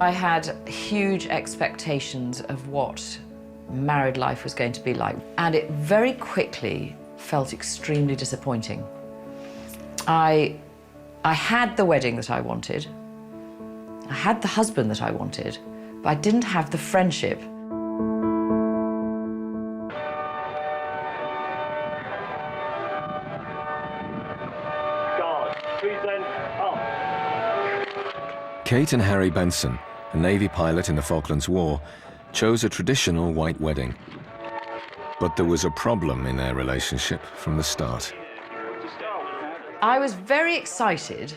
I had huge expectations of what married life was going to be like, and it very quickly felt extremely disappointing. I had the wedding that I wanted, I had the husband that I wanted, but I didn't have the friendship. Kate and Harry Benson, a Navy pilot in the Falklands War, chose a traditional white wedding. But there was a problem in their relationship from the start. I was very excited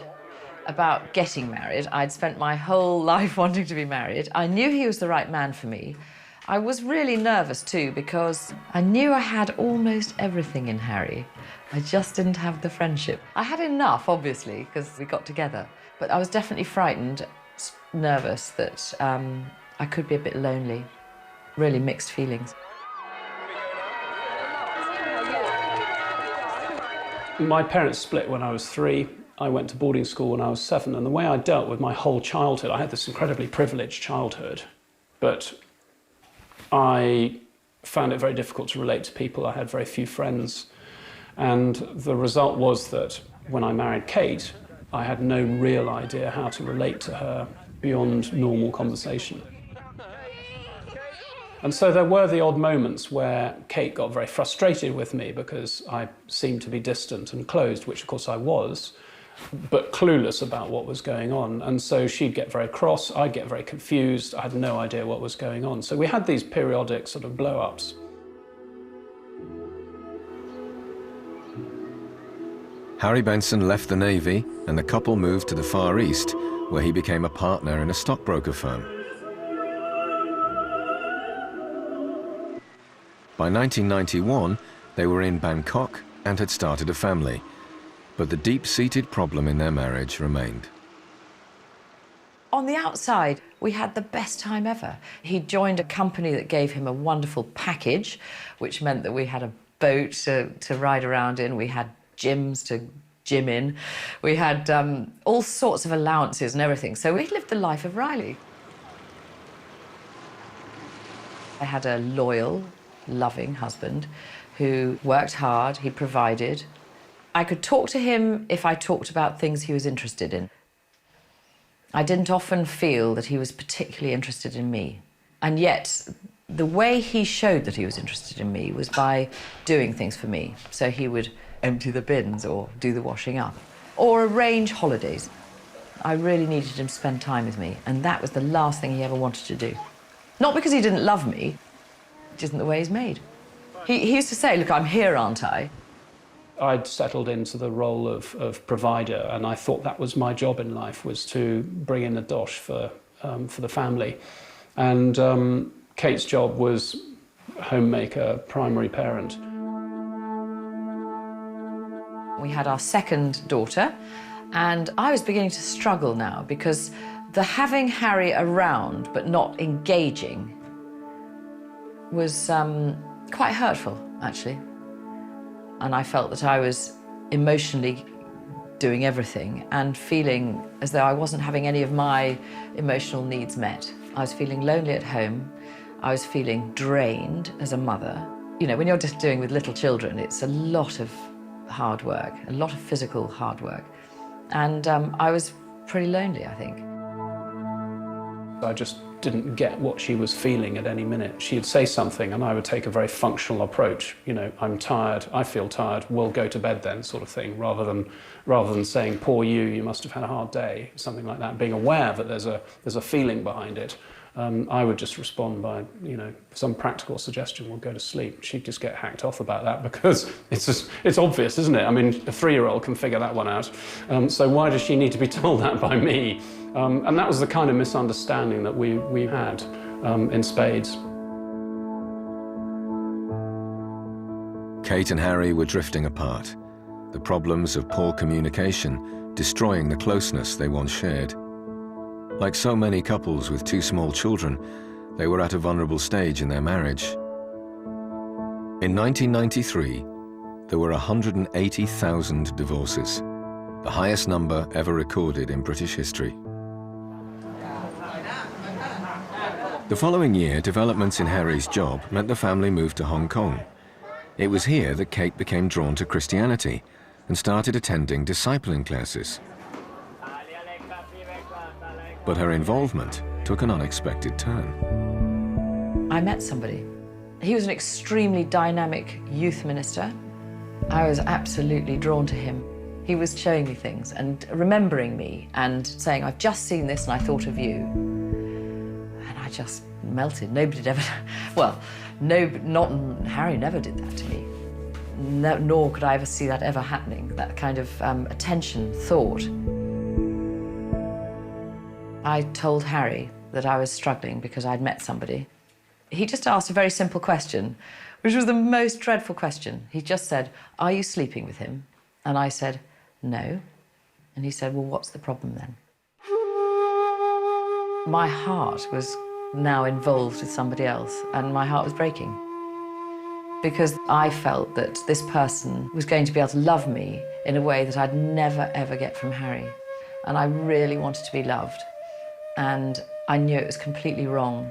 about getting married. I'd spent my whole life wanting to be married. I knew he was the right man for me. I was really nervous too, because I knew I had almost everything in Harry. I just didn't have the friendship. I had enough, obviously, because we got together. But I was definitely frightened, nervous that I could be a bit lonely. Really mixed feelings. My parents split when I was 3. I went to boarding school when I was 7, and the way I dealt with my whole childhood, I had this incredibly privileged childhood, but I found it very difficult to relate to people. I had very few friends, and the result was that when I married Kate, I had no real idea how to relate to her beyond normal conversation. And so there were the odd moments where Kate got very frustrated with me because I seemed to be distant and closed, which of course I was, but clueless about what was going on. And so she'd get very cross, I'd get very confused, I had no idea what was going on. So we had these periodic sort of blow-ups. Harry Benson left the Navy and the couple moved to the Far East, where he became a partner in a stockbroker firm. By 1991, they were in Bangkok and had started a family, but the deep-seated problem in their marriage remained. On the outside, we had the best time ever. He joined a company that gave him a wonderful package, which meant that we had a boat to ride around in, we had gyms to gym in, we had all sorts of allowances and everything, so we lived the life of Riley. I had a loyal, loving husband who worked hard, he provided. I could talk to him if I talked about things he was interested in. I didn't often feel that he was particularly interested in me. And yet, the way he showed that he was interested in me was by doing things for me. So he would empty the bins or do the washing up or arrange holidays. I really needed him to spend time with me, and that was the last thing he ever wanted to do. Not because he didn't love me, it isn't the way he's made. He used to say, look, I'm here, aren't I? I'd settled into the role of provider, and I thought that was my job in life, was to bring in the dosh for the family. And Kate's job was homemaker, primary parent. We had our second daughter, and I was beginning to struggle now because the having Harry around but not engaging was quite hurtful, actually. And I felt that I was emotionally doing everything and feeling as though I wasn't having any of my emotional needs met. I was feeling lonely at home. I was feeling drained as a mother. You know, when you're just doing with little children, it's a lot of hard work, a lot of physical hard work. And I was pretty lonely, I think. I just didn't get what she was feeling at any minute. She'd say something and I would take a very functional approach. You know, I'm tired, I feel tired, we'll go to bed then, sort of thing, rather than saying, poor you must have had a hard day, something like that. Being aware that there's a feeling behind it. I would just respond by, you know, some practical suggestion, we'll go to sleep. She'd just get hacked off about that because it's obvious, isn't it? I mean, a 3-year-old can figure that one out. So why does she need to be told that by me? And that was the kind of misunderstanding that we had in spades. Kate and Harry were drifting apart, the problems of poor communication destroying the closeness they once shared. Like so many couples with 2 small children, they were at a vulnerable stage in their marriage. In 1993, there were 180,000 divorces, the highest number ever recorded in British history. The following year, developments in Harry's job meant the family moved to Hong Kong. It was here that Kate became drawn to Christianity and started attending discipling classes. But her involvement took an unexpected turn. I met somebody. He was an extremely dynamic youth minister. I was absolutely drawn to him. He was showing me things and remembering me and saying, I've just seen this and I thought of you. And I just melted. Nobody had ever, well, Harry never did that to me. No, nor could I ever see that ever happening, that kind of attention, thought. I told Harry that I was struggling because I'd met somebody. He just asked a very simple question, which was the most dreadful question. He just said, are you sleeping with him? And I said, no. And he said, well, what's the problem then? My heart was now involved with somebody else, and my heart was breaking. Because I felt that this person was going to be able to love me in a way that I'd never, ever get from Harry. And I really wanted to be loved. And I knew it was completely wrong.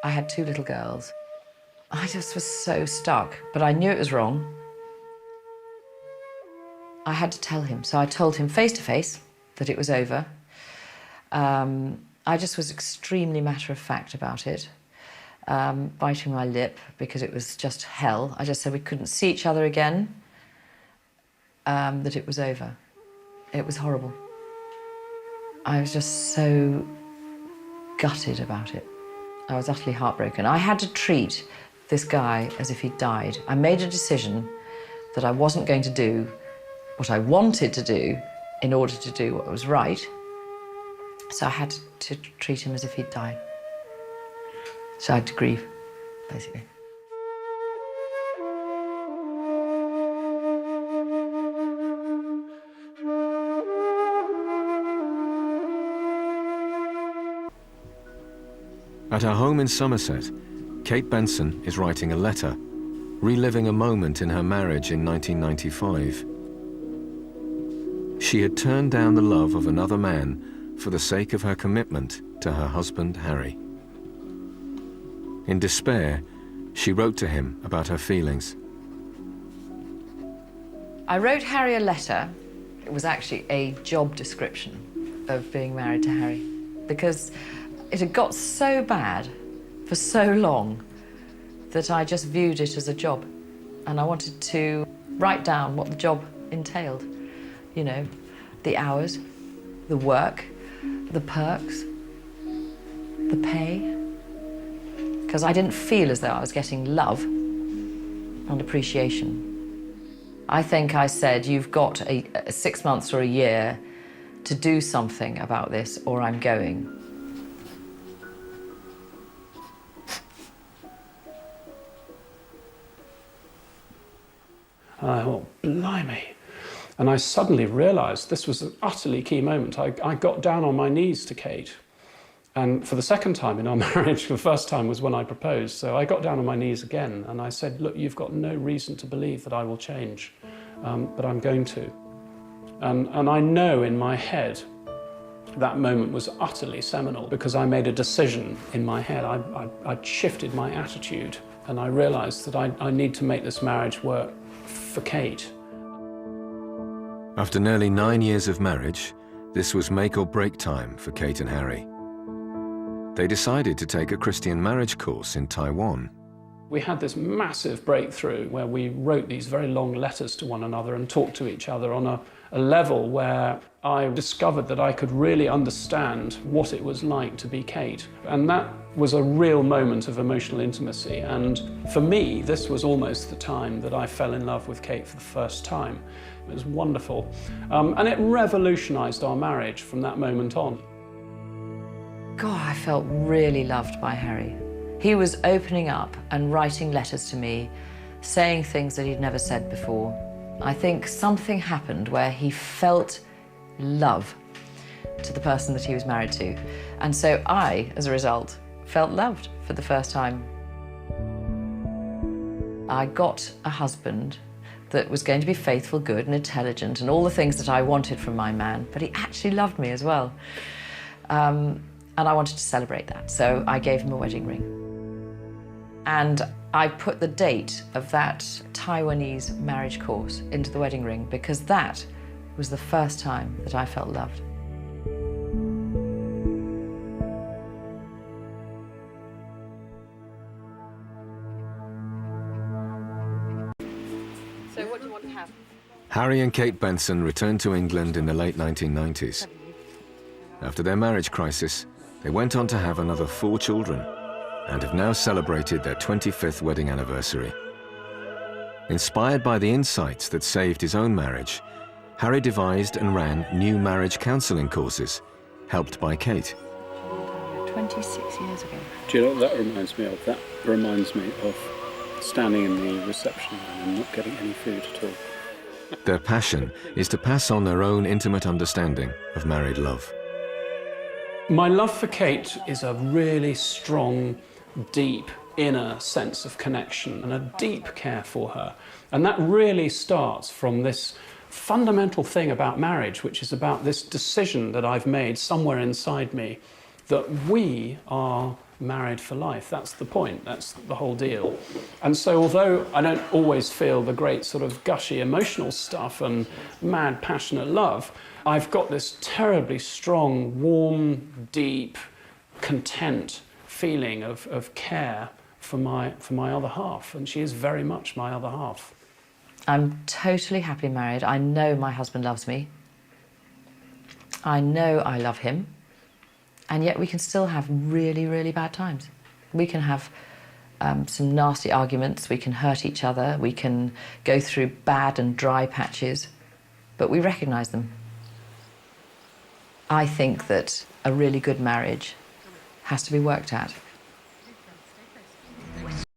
I had 2 little girls. I just was so stuck, but I knew it was wrong. I had to tell him, so I told him face to face that it was over. I just was extremely matter-of-fact about it, biting my lip because it was just hell. I just said we couldn't see each other again, that it was over. It was horrible. I was just so gutted about it. I was utterly heartbroken. I had to treat this guy as if he'd died. I made a decision that I wasn't going to do what I wanted to do in order to do what was right. So I had to treat him as if he'd died. So I had to grieve, basically. At her home in Somerset, Kate Benson is writing a letter, reliving a moment in her marriage in 1995. She had turned down the love of another man for the sake of her commitment to her husband, Harry. In despair, she wrote to him about her feelings. I wrote Harry a letter. It was actually a job description of being married to Harry, because it had got so bad for so long that I just viewed it as a job. And I wanted to write down what the job entailed. You know, the hours, the work, the perks, the pay. Because I didn't feel as though I was getting love and appreciation. I think I said, you've got a 6 months or a year to do something about this or I'm going. And I thought, blimey. And I suddenly realised this was an utterly key moment. I got down on my knees to Kate. And for the second time in our marriage, the first time was when I proposed. So I got down on my knees again and I said, look, you've got no reason to believe that I will change, but I'm going to. And I know in my head that moment was utterly seminal because I made a decision in my head. I'd shifted my attitude and I realised that I need to make this marriage work for Kate. After nearly 9 years of marriage, this was make or break time for Kate and Harry. They decided to take a Christian marriage course in Taiwan. We had this massive breakthrough where we wrote these very long letters to one another and talked to each other on a level where I discovered that I could really understand what it was like to be Kate. And that was a real moment of emotional intimacy. And for me, this was almost the time that I fell in love with Kate for the first time. It was wonderful. And it revolutionized our marriage from that moment on. God, I felt really loved by Harry. He was opening up and writing letters to me, saying things that he'd never said before. I think something happened where he felt love to the person that he was married to. And so I, as a result, felt loved for the first time. I got a husband that was going to be faithful, good and intelligent and all the things that I wanted from my man, but he actually loved me as well. And I wanted to celebrate that, so I gave him a wedding ring. And I put the date of that Taiwanese marriage course into the wedding ring because that was the first time that I felt loved. So what do you want to have? Harry and Kate Benson returned to England in the late 1990s. After their marriage crisis, they went on to have another 4 children and have now celebrated their 25th wedding anniversary. Inspired by the insights that saved his own marriage, Harry devised and ran new marriage counselling courses, helped by Kate. 26 years ago. Do you know what that reminds me of? That reminds me of standing in the reception room and not getting any food at all. Their passion is to pass on their own intimate understanding of married love. My love for Kate is a really strong, deep, inner sense of connection and a deep care for her. And that really starts from this fundamental thing about marriage, which is about this decision that I've made somewhere inside me that we are married for life. That's the point, that's the whole deal. And so although I don't always feel the great sort of gushy emotional stuff and mad passionate love, I've got this terribly strong, warm, deep, content feeling of care for my other half, and she is very much my other half. I'm totally happily married. I know my husband loves me. I know I love him. And yet we can still have really, really bad times. We can have some nasty arguments, we can hurt each other, we can go through bad and dry patches, but we recognise them. I think that a really good marriage has to be worked at.